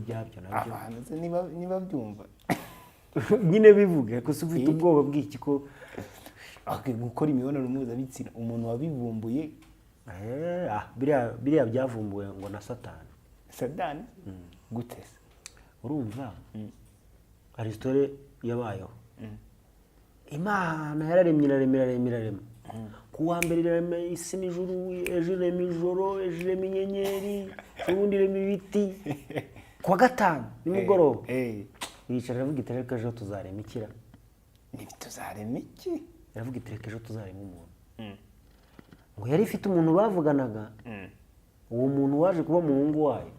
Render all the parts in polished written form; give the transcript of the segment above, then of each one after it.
byabyo nabyo abantu niba byumva nyine bivuge ko se ufite ubwoba bw'iki ko gukora imibonano mpuzabitsina umuntu wabivumbuye biriya byavumbuwe ngo na Satani gute se urumva Aristotle yabayeho Imana yararemye irarema ku wa mbere irarema isi n'ijuru ejo irema ijoro ejo irema inyenyeri ubundi irema ibiti ku wa gatanu nimugoroba yicara aravuga iti reka ejo tuzarema ikira tuzarema iki aravuga iti reka ejo tuzarema umuntu ngo yari ifite umuntu bavuganaga uwo muntu waje kuba umuhungu wayo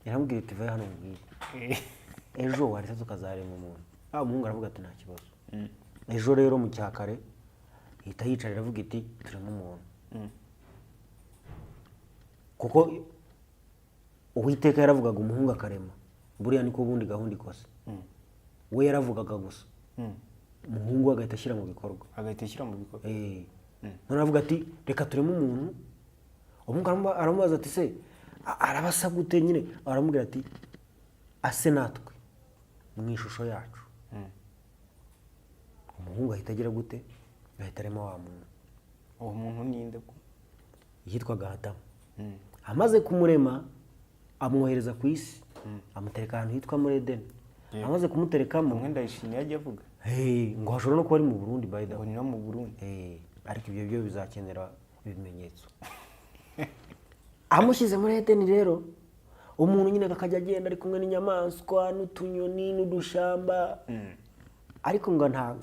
yaramubwira iti vayo hano mbwira ejo waretse tukazarema umuntu umuhungu aravuga ati nta kibazo ejo rero mu cyakare ihita yicara iravuga iti turema umuntu kuko Uwiteka yaravugaga umuhungu akarema buriya niko ubundi gahunda ikose we yaravugaga gusa umuhungu agahita ashyira mu bikorwa none avuga ati reka tureme umuntu umuhungu aramubaza ati se arabasa gute nyine aramubwira ati ase natwe mu ishusho yacu umuhungu ahita agira gute ahita arema wa muntu uwo muntu ninde yitwaga Adamu amaze kumurema amwohereza ku isi amutereka ahantu hitwa muri Edeni amaze kumuterekamo umwe ndayishimiye ajya avuga ngo hashobora no kuba ari mu Burundi by the way ni no mu Burundi ariko ibyo byo bizakenera ibimenyetso amushyize muri Edeni rero umuntu nyine akajya agenda ari kumwe n'inyamaswa n'utunyoni n'udushamba ariko ngo nta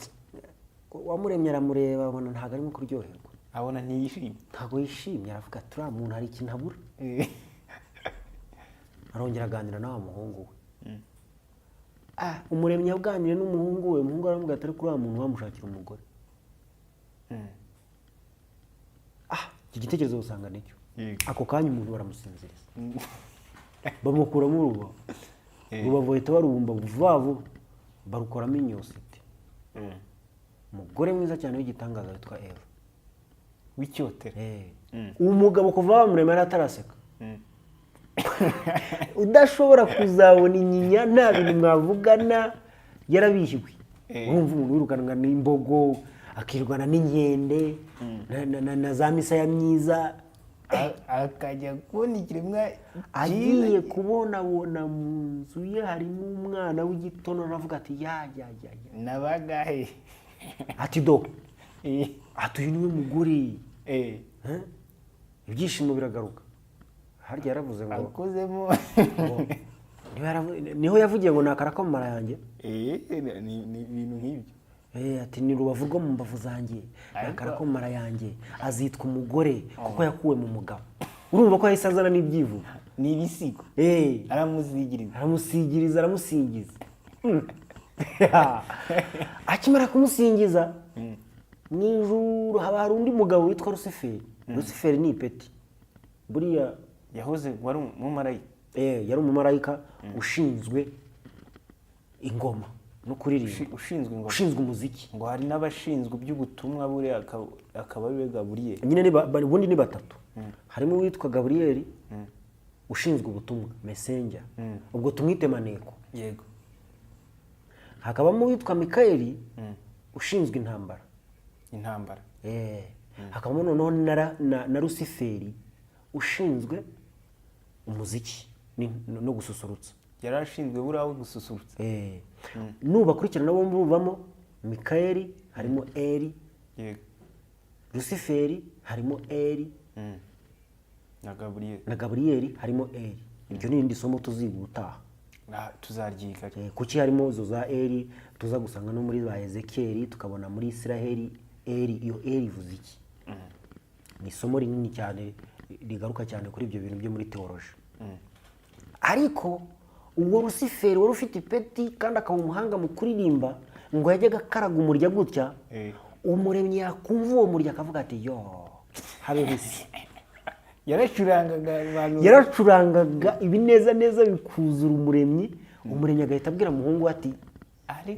wamuremye aramureba abona ntabwo arimo kuryoherwa abona ntiyishimye ntabwo yishimye aravuga ati uriya muntu hari ikintu abura arongera aganira na wa muhungu we umuremyi yaganiriye n'umuhungu we umuhungu aramubwira ati ariko uriya muntu wamushakira umugore iki gitekerezo usanga nicyo ako kanya umuntu baramusinziriza bamukuramo urubavu urubavu bahita barubumba vuba vuba barukoramo inyositi umugore mwiza cyane w'igitangaza witwa Eva w'icyotero uwo mugabo kuva bamurema yari ataraseka udashobora kuzabona inyinya nta bintu mwavugana yarabishyuwe urumva umuntu wirukanwa n'imbogo akirwana n'inkende na za misaya myiza akajya kubona ikiremwa agiye kubonabona mu nzu ye harimo umwana w'igitono aravuga ati ya nabagahe ati do ati uyu niwe mugore ibyishimo biragaruka harya yaravuze ngo akozemo niho yavugiye ngo nakara ko mu mara yanjye ni ibintu nk'ibyo ati ni rubavu rwo mu mbavu zanjye nakara ko mu mara yanjye azitwa umugore kuko yakuwe mu mugabo urumva ko yahise azana n'ibyivugo ni ibisigo aramusigiriza aramusingiza akimara kumusingiza nijoro haba hari undi mugabo witwa Rusiferi ni ipeti buriya yahoze wari umumarayika yari umumarayika ushinzwe ingoma no kuririmba ushinzwe umuziki ngo hari n'abashinzwe iby'ubutumwa buriya akaba ari we Gaburiyeli nyine ubundi ni batatu harimo uwitwa Gaburiyeli ushinzwe ubutumwa messenger ubwo tumwite maneko yego hakabamo uwitwa Mikayeli ushinzwe intambara hakabamo noneho na Rusiferi ushinzwe umuziki no gususurutsa yari ashinzwe buriya wo gususurutsa nubakurikirana bombi buvamo Mikayeli harimo Eli Rusiferi harimo Eli na Gaburiyeli harimo Eli iryo ni irindi somo tuziga ubutaha tuzaryiga kuki harimo izo za Eli tuza gusanga no muri ba Ezekiyeli tukabona muri Isiraheli iyo Eli ivuze iki ni isomo rinini cyane rigaruka cyane kuri ibyo bintu byo muri teoloji ariko uwo Rusiferi wari ufite ipeti kandi akaba umuhanga mu kuririmba ngo yajyaga akaraga umurya gutya umuremyi yakumva uwo murya akavuga ati yo habe bisi yaracurangaga ibineza neza bikuzura umuremyi agahita abwira umuhungu ati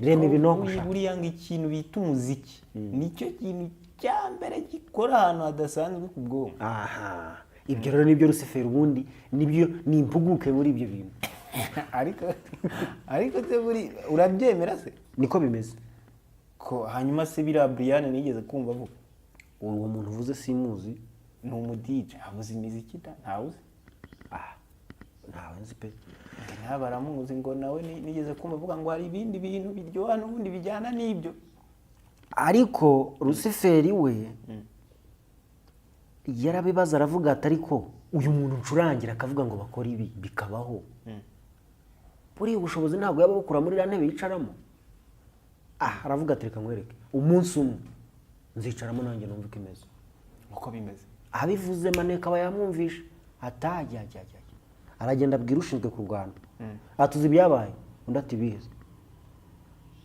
rema ibinoko buriya ngo ikintu bita umuziki nicyo kintu cya mbere gikora ahantu hadasanzwe ku bwonko ibyo rero nibyo Rusiferi ubundi nibyo ni impuguke muri ibyo bintu ariko se buri urabyemera se niko bimeze. ko hanyuma se biriya Brian nigeze kumva avuga Uwo muntu uvuze simuzi. ni umudije avuze imiziki da ntawuzi Ntawe nzi pe. nta baramuzi ngo nawe nigeze kumva avuga ngo hari ibindi bintu biryoha n'ubundi bijyana n'ibyo Ariko Rusiferi we yarabibaza aravuga ati ariko uyu muntu ncurangira akavuga ngo bakora ibi bikabaho. Buriya ubushobozi ntabwo yaba bukura muri iriya ntebe yicaramo. Aravuga ati reka nkwereke umunsi umwe nzicaramo nanjye numva uko imeze. uko bimeze Abivuze maneka aba yamwumvisha atajya aragenda abwira ushinzwe kurwana atuzi ibyabaye undi ati bize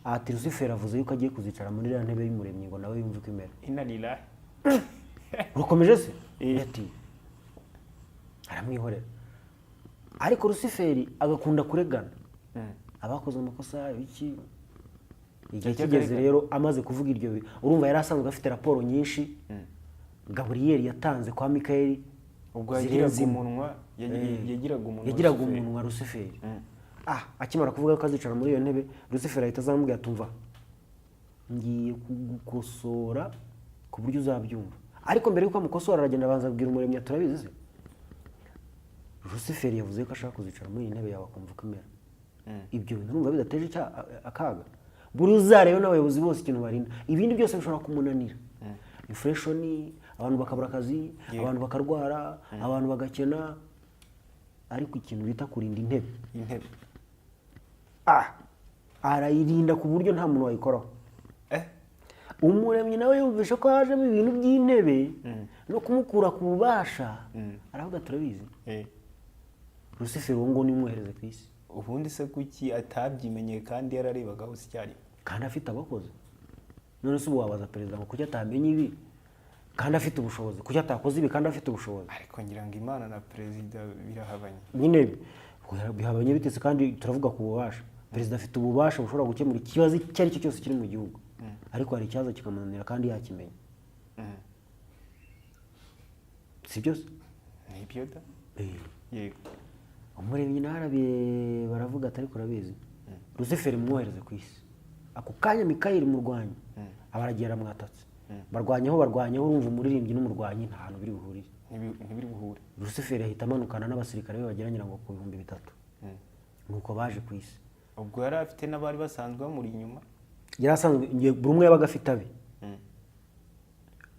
ati Rusiferi avuze yuko agiye kuzicara muri iriya ntebe y'umuremyi ngo nawe yumve uko imera. inarira Urakomeje se ati aramwihorera. Ariko Rusiferi agakunda kuregana abakoze amakosa iki. Igihe kigeze rero amaze kuvuga iryo urumva yari asanzwe afite raporo nyinshi Gabriel yatanze kwa Mikaeli ubwo yagiraga umunwa Rusiferi. Akimara kuvuga ko azicara muri iyo ntebe Rusiferi ahita azamubwira atumva ngiye kugukosora ku buryo uzabyumva. Ariko mbere yuko amukosora aragenda abanza abwira umuremyi turabizi se Rusiferi yavuze ko ashaka kuzicara muri iyi ntebe yawe akumva uko imera. Ibyo bintu urumva bidateje akaga. Buri uzarebe n'abayobozi bose ikintu barinda ibindi byose bishobora kumunanira. Inflation, abantu bakabura akazi, abantu bakarwara, abantu bagakena, ariko ikintu bita kurinda intebe arayirinda ku buryo nta muntu wayikoraho. Umuremyi nawe yumvishe ko hajemo ibintu by'intebe no kumukura ku bubasha aravuga turabizi Rusiferi uwo ngo nimwohereze ku isi. ubundi se kuki atabyimenyeye kandi yararebaga hose icyari kandi afite abakozi. None se ubu wabaza perezida ngo kuki atamenye ibi kandi afite ubushobozi, kuki atakoze ibi kandi afite ubushobozi. ariko ngira ngo Imana na perezida birahabanye nyine bihabanye bitese kandi turavuga ku bubasha. Perezida afite ububasha bushobora gukemura ikibazo icyo ari cyo cyose kiri mu gihugu ariko hari ikibazo kikamunanira kandi yakimenya. Si byose nibyo da yego umuremyi n'arabiye baravuga ati ariko urabizi Rusiferi mwohereze ku isi. Ako kanya Mikaeli murwanya abaragiye aramwatatse barwanyeho urumva umuririmbyi n'umurwanyi nta hantu biri buhurire ntibiri buhure. Rusiferi ahita amanukana n'abasirikare be bageranyira ngo ku 3,000 nuko baje ku isi. ubwo yari afite n'abari basanzwe bamuri inyuma yari asanzwe buri umwe yabaga afite abe.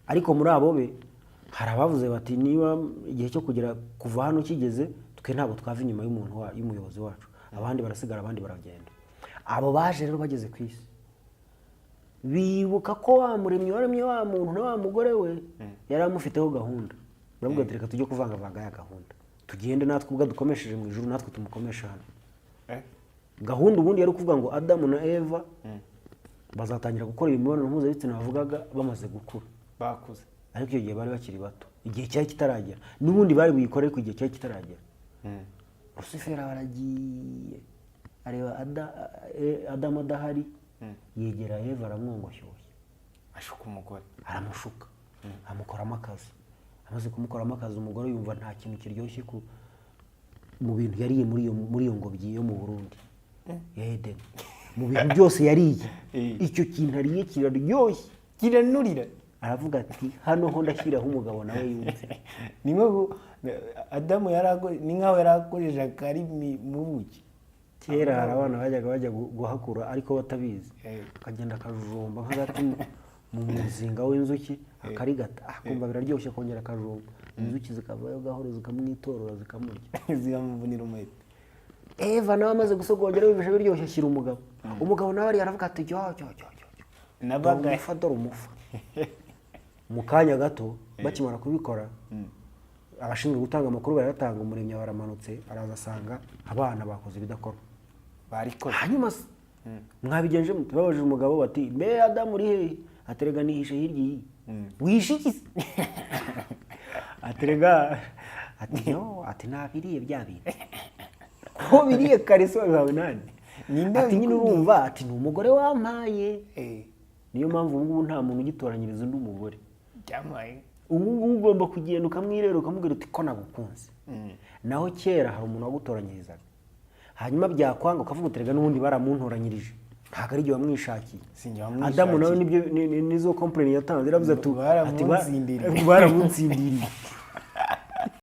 Ariko muri abo be hari abavuze bati niba igihe cyo kugera kuva hano kigeze twe ntabwo twava inyuma y'umuyobozi wacu. Abandi barasigara abandi baragenda. Abo baje rero bageze ku isi bibuka ko wa muremyi waremye wa muntu na wa mugore we yari amufiteho gahunda. Baravuga ati reka tujye kuvanga ya gahunda tugende natwe ubwo dukomesheje mu ijuru natwe tumukomesha hano. Gahunda ubundi yari kuvuga ngo Adamu na Eva bazatangira gukora imibonano mpuzabitsina bavugaga bamaze gukura bakuze. Ariko iyo gihe bari bakiri bato igihe cyari kitaragera n'ubundi bari buyikorere ku gihe cyari kitaragera. Rusiferi aragiye areba Adamu adahari yegera Eva aramwongoshyushya ashuka umugore aramushuka amukoramo akazi. Amaze kumukoramo akazi umugore yumva nta kintu kiryoshye mu bintu yariye muri iyo ngobyi yo mu Burundi ya Edeni. Mu bintu byose yariye icyo kintu ariye kiraryoshye kiranurira. Aravuga ati hano ho ndashyiraho umugabo nawe yumve. Ni nko Adamu ni nkaho yarakoresha akarimi mu buki. Kera hari abana bajya guhakura ariko batabizi akagenda akajumba nk'agati mu muzinga w'inzuki akarigata akumva biraryoshye kongera akajumba inzuki zikavayo gahoro zikamwitorora zikamurya zikamuvunira umwete. Eva nawe amaze gusogongera yumvise biryoshye ashyira umugabo nawe ari aravuga ati cyo nabaga dore umufa. Mu kanya gato bakimara kubikora abashinzwe gutanga amakuru barayatanga. Umuremyi baramanutse araza asanga abana bakoze ibidakorwa barikoze. Hanyuma mwabigenje mutubabajije umugabo bati mbe Adamu uri hehe? Aterega nihishe hirya iyi wishikize aterega ati no ati nabiriye bya bintu ko biriye kariso bawe nani ati nyine urumva ati ni umugore wampaye. Niyo mpamvu ubu nta muntu ugitoranyiriza undi umugore byamaye. Ubu ugomba kugenda ukamwirera ukamubwira uti ko nagukunze. Naho kera hari umuntu wagutoranyirizaga hanyuma byakwanga ukavuga uterega n'ubundi baramuntoranyirije ntabwo ari igihe wamwishakiye. Sinjye wamwishakiye. Adamu nawe nizo complain yatanze yaravuze ati Baramuntsindiriye. baramuntsindiriye